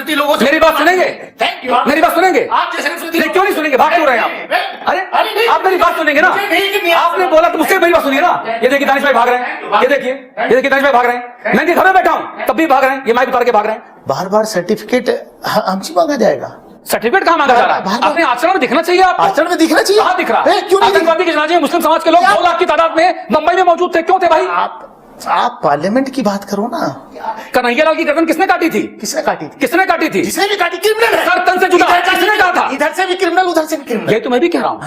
नफरती लोगों से मेरी बात सुनेंगे? मेरी बात सुनेंगे? आप जैसे नफरती नहीं, क्यों नहीं सुनेंगे? भाग क्यों रहे हैं आप? अरे आप मेरी बात सुनेंगे ना? आपने बोला तो मुझसे मेरी बात सुनिए ना। ये देखिए दानिश भाई भाग रहे हैं, ये देखिए दानिश भाई भाग रहे हैं। मैं इनके घर में बैठा हूं तब भी भाग रहे हैं, ये माइक उतार के भाग रहे हैं। बार बार सर्टिफिकेट हमसे मांगा जाएगा। सर्टिफिकेट कहाँ मांगा जा रहा है? अपने आचरण में दिखना चाहिए आपको। आचरण में दिखना चाहिए। कहाँ दिख रहा है? क्यों नहीं? आतंकवादी के जनाजे में मुस्लिम समाज के लोग 2 लाख की तादाद में मुंबई में मौजूद थे, क्यों थे भाई? आप पार्लियामेंट की बात करो ना। कन्हैयालाल की गर्दन किसने काटी थी? किसने काटी थी? किसने काटी थी? जिसने भी काटी क्रिमिनल है। सर तन से जुड़ा किसने कहा था? इधर से भी क्रिमिनल, उधर से भी क्रिमिनल। ये तो मैं भी कह रहा हूँ।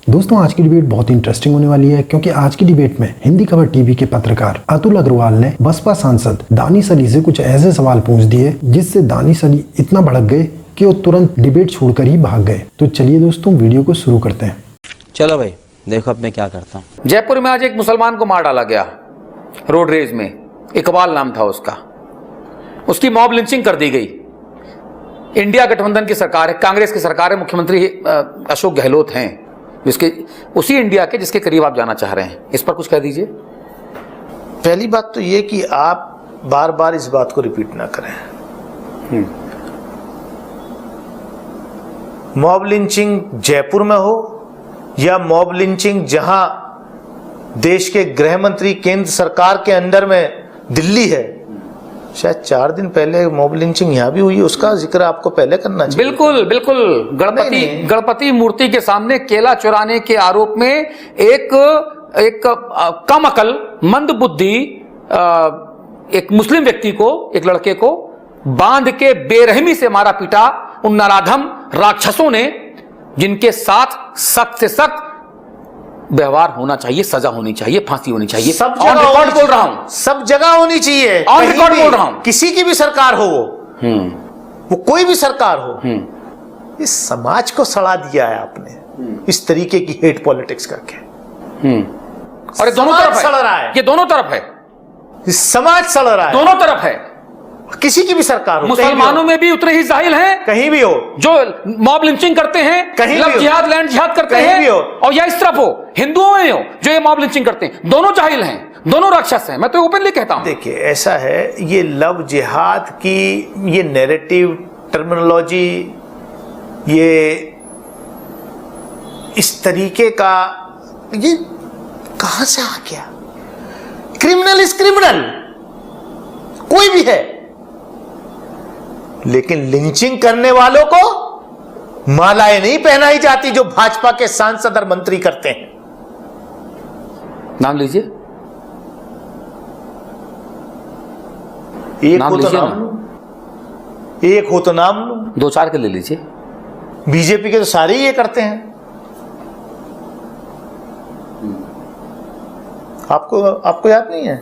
दोस्तों आज की डिबेट बहुत इंटरेस्टिंग होने वाली है, क्योंकि आज की डिबेट में हिंदी खबर टीवी के पत्रकार अतुल अग्रवाल ने बसपा सांसद दानिश अली से कुछ ऐसे सवाल पूछ दिए जिससे दानिश अली इतना भड़क गए कि वो तुरंत डिबेट छोड़कर ही भाग गए। तो चलिए दोस्तों वीडियो को शुरू करते हैं। चलो भाई देखो अब मैं क्या करता हूँ। जयपुर में आज एक मुसलमान को मार डाला गया रोड रेज में, इकबाल नाम था उसका। उसकी मॉब लिंचिंग कर दी गई। इंडिया गठबंधन की सरकार है, कांग्रेस की सरकार है, मुख्यमंत्री अशोक गहलोत हैं, जिसके उसी इंडिया के जिसके करीब आप जाना चाह रहे हैं। इस पर कुछ कह दीजिए। पहली बात तो ये कि आप बार बार इस बात को रिपीट ना करें। मॉब लिंचिंग जयपुर में हो या मॉब लिंचिंग जहां देश के गृह मंत्री केंद्र सरकार के अंडर में दिल्ली है, शायद 4 दिन पहले मॉब लिंचिंग यहां भी हुई, उसका जिक्र आपको पहले करना चाहिए। बिल्कुल बिल्कुल। गणपति मूर्ति के सामने केला चुराने के आरोप में एक कम अकल मंद बुद्धि एक मुस्लिम व्यक्ति को, एक लड़के को बांध के बेरहमी से मारा पीटा उन नराधम राक्षसों ने, जिनके साथ सख्त से सख्त व्यवहार होना चाहिए, सजा होनी चाहिए, फांसी होनी चाहिए। सब ऑन रिकॉर्ड बोल रहा हूं, सब जगह होनी चाहिए। ऑन रिकॉर्ड बोल रहा हूं। किसी की भी सरकार हो, वो कोई भी सरकार हो, इस समाज को सड़ा दिया है आपने इस तरीके की हेट पॉलिटिक्स करके। और ये दोनों तरफ सड़ रहा है, ये दोनों तरफ है, इस समाज सड़ रहा है, दोनों तरफ है। किसी की भी सरकार हो, मुसलमानों में भी उतने ही जाहिल हैं, कहीं भी हो, जो मॉब लिंचिंग करते हैं, कहीं भी हो, जिहाद लैंड जिहाद करते कहीं हैं, भी हो, और या इस तरफ हो, हिंदुओं में हो जो ये मॉब लिंचिंग करते हैं, दोनों जाहिल हैं, दोनों राक्षस हैं। मैं तो ओपनली कहता हूं। देखिए ऐसा है, ये लव जिहाद की ये नैरेटिव टर्मिनोलॉजी, ये इस तरीके का, ये कहां से आ गया? क्रिमिनल इज क्रिमिनल, कोई भी है, लेकिन लिंचिंग करने वालों को मालाएं नहीं पहनाई जाती जो भाजपा के सांसद और मंत्री करते हैं। नाम लीजिए, एक हो तो नाम लो, एक हो तो नाम लो, 2-4 के ले लीजिए। बीजेपी के तो सारे ही ये करते हैं। आपको याद नहीं है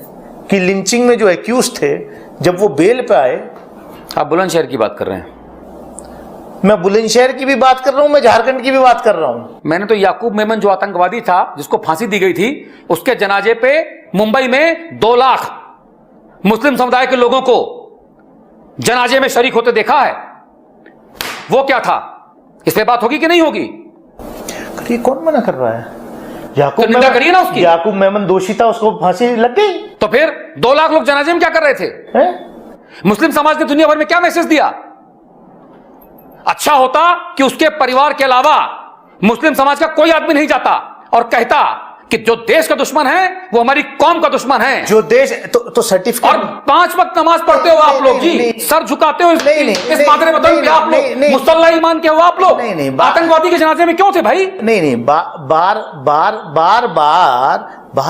कि लिंचिंग में जो एक्यूज थे, जब वो बेल पे आए, आप बुलंदशहर की बात कर रहे हैं, मैं बुलंदशहर की भी बात कर रहा हूं, मैं झारखंड की भी बात कर रहा हूं। मैंने तो याकूब मेमन जो आतंकवादी था जिसको फांसी दी गई थी, उसके जनाजे पे मुंबई में 2 लाख मुस्लिम समुदाय के लोगों को जनाजे में शरीक होते देखा है। वो क्या था, इस पे बात होगी कि नहीं होगी? ये कौन मना कर रहा है? तो निंदा करिए ना उसकी। याकूब मेमन दोषी था, उसको फांसी लग गई। तो फिर 2 लाख लोग जनाजे में क्या कर रहे थे? मुस्लिम समाज ने दुनिया भर में क्या मैसेज दिया? अच्छा होता कि उसके परिवार के अलावा मुस्लिम समाज का कोई आदमी नहीं जाता और कहता कि जो देश का दुश्मन है वो हमारी कौम का दुश्मन है। जो देश तो सर्टिफिकेट, और 5 वक्त नमाज पढ़ते हो आप लोग जी, सर झुकाते हो इस मादरे वतन पे आप लोग, मुसल्ला ईमान के हो आप लोग। आतंकवादी के जनाजे में क्यों थे भाई? नहीं, बार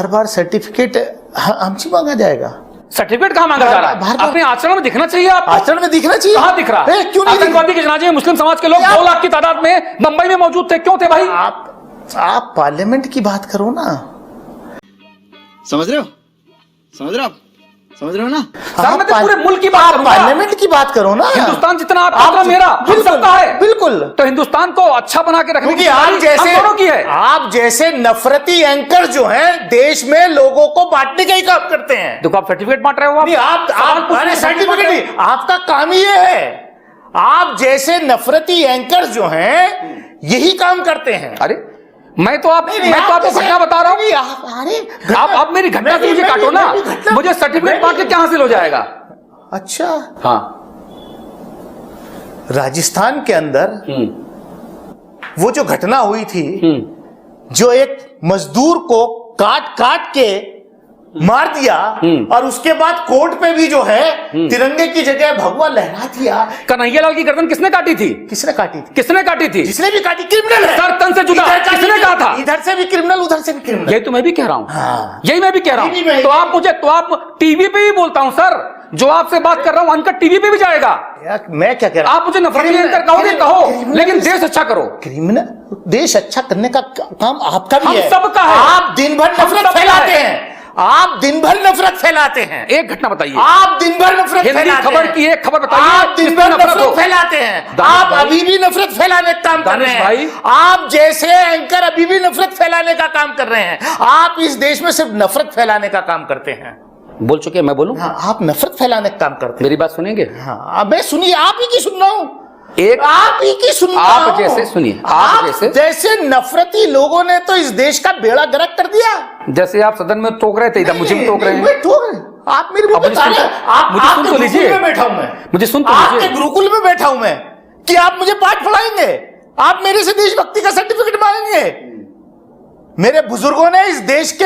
बार सर्टिफिकेट हमसे मांगा जाएगा। सर्टिफिकेट कहां मांगा जा रहा है? अपने आचरण में दिखना चाहिए आपको। आचरण में दिखना चाहिए। कहां दिख रहा है? क्यों नहीं? आतंकवादी के जनाजे में मुस्लिम समाज के लोग 2 लाख की तादाद में मुंबई में मौजूद थे, क्यों थे भाई? आप पार्लियामेंट की बात करो ना। समझ रहे हो? समझ रहे हो? समझ रहे हो ना? सर मैं तो पूरे मुल्क की बात करूंगा। पार्लियामेंट की बात करो ना। हिंदुस्तान जितना आपका मेरा हम सबका है। बिल्कुल। तो हिंदुस्तान को अच्छा बना के रखने की आप जैसे हम दोनों की है। आप जैसे नफरती एंकर जो हैं देश में लोगों को बांटने का ही काम करते हैं। देखो आप सर्टिफिकेट बांट रहे हो। आप सर्टिफिकेट नहीं, आपका काम ये है। आप जैसे नफरती एंकर जो हैं यही काम करते हैं। अरे मैं तो आपको घटना बता रहा हूँ। आप मेरी घटना से मुझे काटो ना। मुझे सर्टिफिकेट बांट के क्या हासिल हो जाएगा? अच्छा हाँ राजस्थान के अंदर वो जो घटना हुई थी, जो एक मजदूर को काट काट के मार दिया और उसके बाद कोर्ट पे भी जो है तिरंगे की जगह भगवा लहरा दिया। कन्हैयालाल की गर्दन किसने काटी थी? किसने काटी थी? किसने काटी थी? जिसने भी काटी क्रिमिनल है। सर तन से जुदा किसने कहा था? इधर से भी क्रिमिनल, उधर से भी क्रिमिनल। यही तो मैं भी कह रहा हूं। हाँ। यही मैं भी कह रहा हूं। तो आप टीवी पे भी बोलता हूं सर, जो आपसे बात कर रहा हूं अनकट टीवी पे भी जाएगा। मैं क्या कह रहा हूं? आप मुझे नफरत एंकर कहोगे कहो, लेकिन देश अच्छा करो। क्रिमिनल देश अच्छा करने का काम आपका भी हम है। सबका है। आप दिन भर नफरत फैलाते हैं। आप दिन भर नफरत फैलाते हैं। एक घटना बताइए। आप दिन भर नफरत फैलाते हैं। खबर की एक खबर बताइए। आप दिन भर नफरत फैलाते हैं। आप अभी भी नफरत फैलाने का काम कर रहे हैं। आप जैसे एंकर अभी भी नफरत फैलाने का काम कर रहे हैं। आप इस देश में सिर्फ नफरत फैलाने का काम करते हैं। बोल चुके हैं, मैं बोलूं? हाँ, आप नफरत फैलाने का काम करते हैं। मेरी बात सुनेंगे? हाँ, मैं सुनिए, आप ही की सुन रहा हूं। एक आप ही की सुन रहा हूं। आप जैसे सुनिए, आप जैसे नफरती लोगों ने तो इस देश का बेड़ा गर्क कर दिया। जैसे आप सदन में टोक रहे थे, इधर मुझे भी टोक रहे हैं। आप मेरे मुझे सुन तो लीजिए। में बैठा हूं मैं, मुझे सुन तो आपके लीजिए। गुरुकुल में बैठा हूं मैं कि आप मुझे पाठ पढ़ाएंगे, आप मेरे से देशभक्ति का सर्टिफिकेट मांगेंगे। मेरे बुजुर्गों ने इस देश के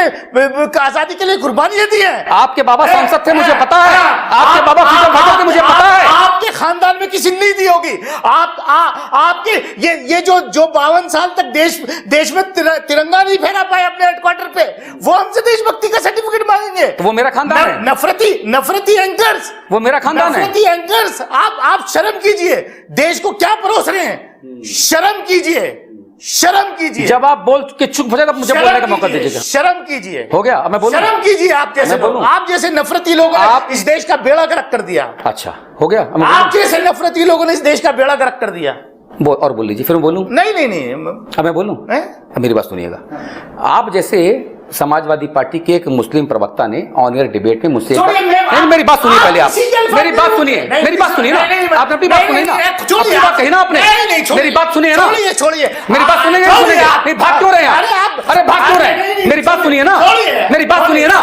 आजादी के लिए कुर्बानियां दी हैं। आपके बाबा सांसद थे, मुझे पता है। आपके बाबा फ्रीडम फाइटर थे, मुझे पता है। आपके खानदान में किसी ने नहीं दी होगी। आपके ये जो 52 साल तक देश में तिरंगा नहीं फहरा पाए अपने हेडक्वार्टर पे, वो हमसे देशभक्ति का सर्टिफिकेट मांगेंगे। तो वो मेरा खानदान है। नफरती एंकर्स, वो मेरा खानदान है। नफरती एंकर्स, आप शर्म कीजिए। देश को क्या परोस रहे हैं? शर्म कीजिए, शर्म कीजिए। जब आप बोल के चुप हो जाए तब मुझे बोलने का मौका दीजिएगा। शर्म कीजिए। हो गया, अब मैं बोलूं? शर्म कीजिए। आप जैसे नफरती लोगों ने इस देश का बेड़ा गर्क कर दिया। अच्छा, हो गया। आप जैसे नफरती लोगों ने इस देश का बेड़ा गर्क कर दिया। और बोल लीजिए, फिर मैं बोलूं? नहीं। अब मैं बोलूं? अब मेरी बात सुनिएगा। आप जैसे समाजवादी पार्टी के एक मुस्लिम प्रवक्ता ने ऑन एयर डिबेट में मुझसे नहीं, मेरी बात सुनिए पहले। आप मेरी बात सुनिए, मेरी बात सुनिए ना। आपने अपनी बात सुनी ना, अपनी बात कही ना आपने। मेरी बात सुनिए ना, छोड़िए। मेरी बात सुनिए, नहीं भाग क्यों रहे हैं? अरे भाग क्यों रहे हैं? मेरी बात सुनिए ना, मेरी बात सुनिए ना,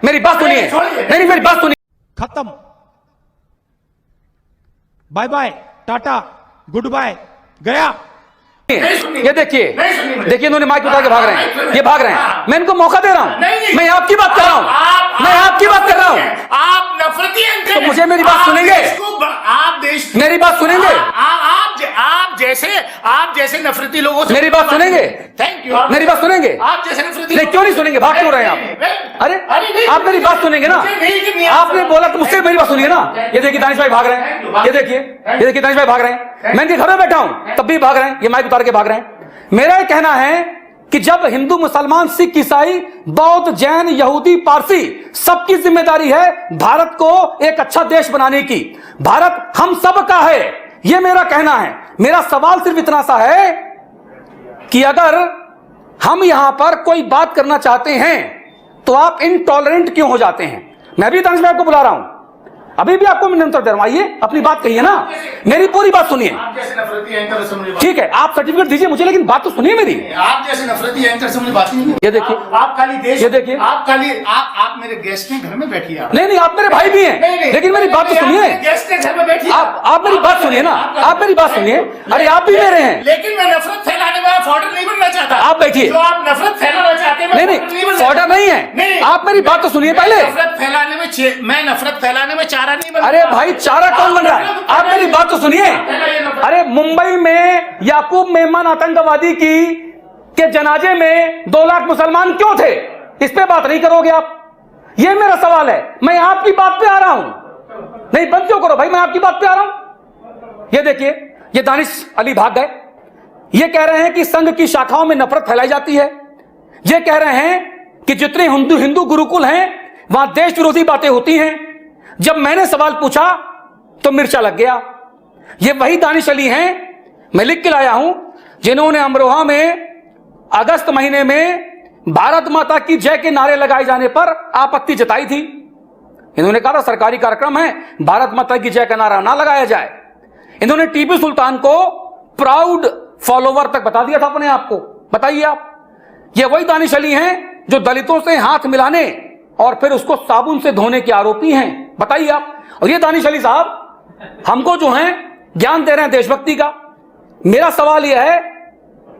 मेरी बात सुनिए। नहीं, मेरी बात सुनिए। खत्म, bye bye, tata, goodbye, गया। ये देखिए इन्होंने माइक उठा के भाग रहे हैं। ये भाग रहे हैं। मैं इनको मौका दे रहा हूं। मैं आपकी बात कर रहा हूं। मैं आपकी बात कर रहा हूं। आप नफरती एंकर, तो मुझे मेरी बात सुनेंगे? आप देश, मेरी बात सुनेंगे? आप जैसे नफरती लोगों से मेरी बात सुनेंगे? Thank you. मेरी बात सुनेंगे? आप जैसे नफरती नहीं, क्यों नहीं सुनेंगे? भाग क्यों रहे हैं आप? अरे आप मेरी बात सुनेंगे ना? आपने बोला तो मुझसे मेरी बात सुनिए ना। ये देखिए दानिश भाई भाग रहे हैं। ये देखिए दानिश भाई भाग रहे हैं। मैं इनके घर में बैठा हूं तब भी भाग रहे हैं। ये माइक उतार के भाग रहे हैं। मेरा ये कहना है कि जब हिंदू, मुसलमान, सिख, ईसाई, बौद्ध, जैन, यहूदी, पारसी, सबकी जिम्मेदारी है भारत को एक अच्छा देश बनाने की। भारत हम सब का है, यह मेरा कहना है। मेरा सवाल सिर्फ इतना सा है कि अगर हम यहां पर कोई बात करना चाहते हैं तो आप इनटॉलरेंट क्यों हो जाते हैं? मैं भी दानिश भाई को बुला रहा हूं, अभी भी आपको निरंतर दे रहा हूं। आइए अपनी बात कहिए ना, मेरी पूरी बात सुनिए। ठीक है, आप सर्टिफिकेट दीजिए मुझे, लेकिन बात तो सुनिए मेरी। आप जैसे नफरती एंकर से मुझे बात नहीं। ये देखिए, आप खाली देश, ये देखिए, आप मेरे गेस्ट के घर में बैठिए। नहीं, आप मेरे भाई भी हैं, लेकिन मेरी बात तो सुनिए। गेस्ट के घर में बैठिए। आप मेरी बात सुनिए ना, आप मेरी बात सुनिए। अरे आप भी मेरे हैं। लेकिन मैं नफरत फैलाने वाला फॉर्डर नहीं बनना चाहता। आप बैठिए। जो आप नफरत फैलाना चाहते हैं, नहीं, फॉर्डर नहीं है। आप मेरी बात तो सुनिए पहले। नफरत फैलाने में चारा नहीं बनता। अरे भाई, चारा कौन बन रहा है? आप मेरी बात तो सुनिए। अरे मुंबई में याकूब मेमन आतंकवादी के जनाजे में 2 लाख मुसलमान क्यों थे? इस पे बात नहीं करोगे आप? ये मेरा सवाल है। मैं आपकी बात पे आ रहा हूं। नहीं, बंद क्यों करो भाई, मैं आपकी बात पे आ रहा हूं। ये देखिए, ये दानिश अली भाग गए। ये कह रहे हैं कि संघ की शाखाओं में नफरत फैलाई जाती है। ये कह रहे हैं कि जितने हिंदू गुरुकुल हैं वहां देश विरोधी बातें होती हैं। जब मैंने सवाल पूछा तो मिर्चा लग गया। ये वही दानिश अली हैं, मैं लिख के लाया हूं, जिन्होंने अमरोहा में अगस्त महीने में भारत माता की जय के नारे लगाए जाने पर आपत्ति जताई थी। इन्होंने कहा था सरकारी कार्यक्रम है, भारत माता की जय का नारा ना लगाया जाए। इन्होंने टीपू सुल्तान को प्राउड फॉलोवर तक बता दिया था अपने आप को। बताइए आप, ये वही दानिश अली हैं जो दलितों से हाथ मिलाने और फिर उसको साबुन से धोने के आरोपी हैं। बताइए आप। और ये दानिश अली साहब हमको जो हैं ज्ञान दे रहे हैं देशभक्ति का। मेरा सवाल यह है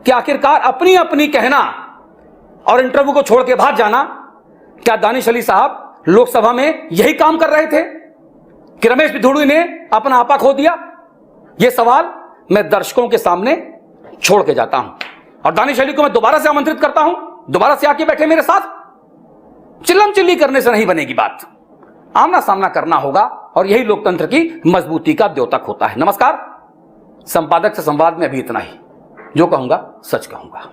कि आखिरकार अपनी अपनी कहना और इंटरव्यू को छोड़ के भाग जाना, क्या दानिश अली साहब लोकसभा में यही काम कर रहे थे कि रमेश पिथौड़ी ने अपना आपा खो दिया? यह सवाल मैं दर्शकों के सामने छोड़ के जाता हूं और दानिश अली को मैं दोबारा से आमंत्रित करता हूं, दोबारा से आके बैठे मेरे साथ। चिल्लम चिल्ली करने से नहीं बनेगी बात, आमना सामना करना होगा और यही लोकतंत्र की मजबूती का द्योतक होता है। नमस्कार, संपादक से संवाद में अभी इतना ही। जो कहूंगा सच कहूंगा।